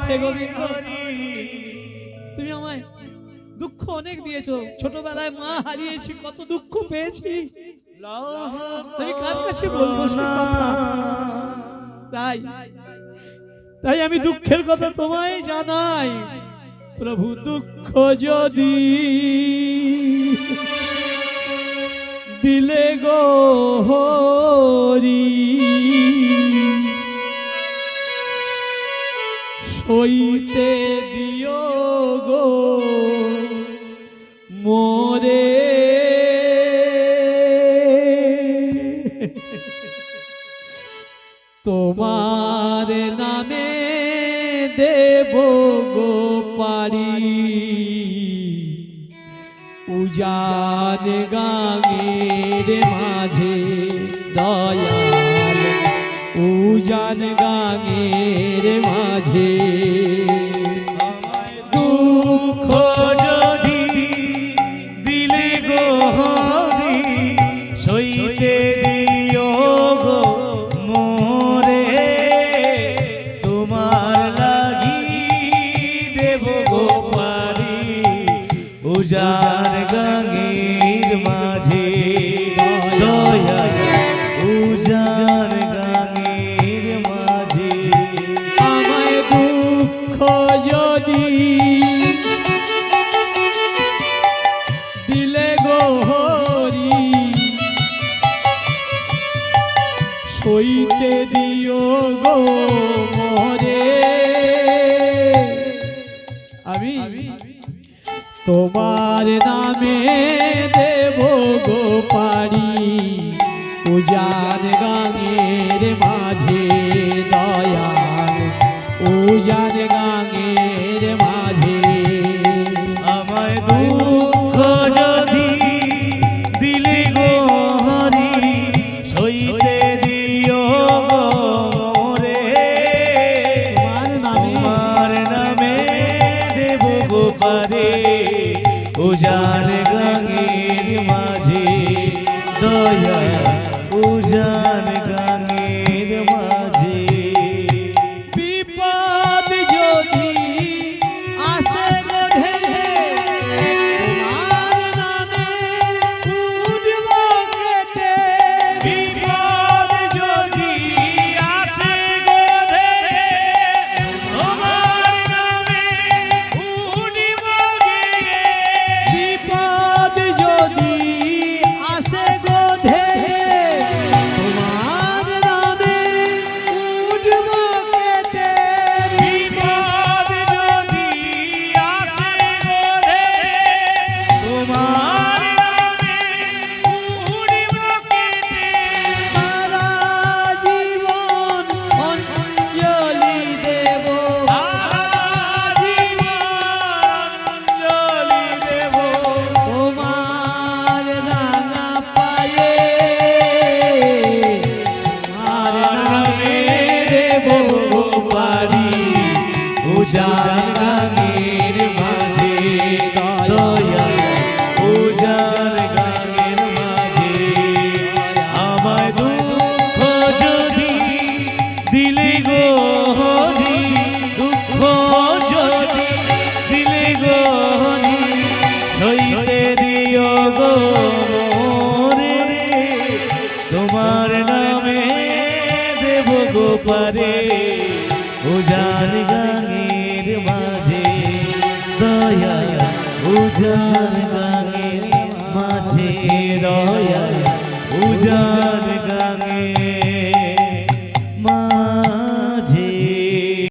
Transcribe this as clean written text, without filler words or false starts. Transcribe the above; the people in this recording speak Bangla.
হে গোবিন্দ, তুমি আমায় দুঃখ অনেক দিয়েছো। ছোটবেলায় মা হারিয়েছি, কত দুঃখ পেয়েছি, আমি কার কাছে বলবো সে কথা? তাই আমি দুঃখের কথা তোমায় জানাই। প্রভু, দুঃখ যদি দিলে গো হরি, সইতে দিও গো মোরে। তোমার নামে দেব গো পারি, উজান গাঙের মাঝে দয়াল, উজান গাঙের মাঝে। দুঃখ যদি দিলে গো হরি, সইতে দিও গো মোরে। তোমার লাগি দেব গো পারি, উজান গাঙের মাঝে দয়া, উজান গাঙের মাঝে। আমায় দুঃখ যদি দিলে গো হরি, সইতে দিও গো মোরে। আমি তোমার নামে দেব গো পারি, উজান গাঙের মাঝে দয়াল, উজান গাঙের মাঝে। আমায় দুঃখ যদি দিলে গো হরি, সইতে দিও গো মোরে। তোমার নামে দেব গো পারে, উজান গাঙের মাঝে দয়া, উজান গাঙের মাঝে। বিপদ যদি আসে গো ঢেলে, তোমার নামে উঠব কেটে। বিপদ যদি আসে গো ঢেলে, তোমার নামে উঠিব গেয়ে। বিপদ যদি আসে গো ঢেলে, তোমার নামে উঠব কেটে। বিপদ যদি আসে গো ঢেলে, তোমার নামে উঠিব কেটে। সারা জীবন অঞ্জলি দেব, সারা জীবন অঞ্জলি দেব, তোমার রাঙা পায়ে, আর নামে দেব গো পারি, উজান গাঙের মাঝে দয়া, উজান গাঙের মাঝে। আমায় দুঃখ যদি দিলে গো হরি, দুঃখ যদি দিলে গো হরি, সইতে দিও গো মোরে। তোমার নামে দেব গো পারে, উজান গাঙের মাঝে দয়া, উজান গাঙের মাঝে দয়া, উজান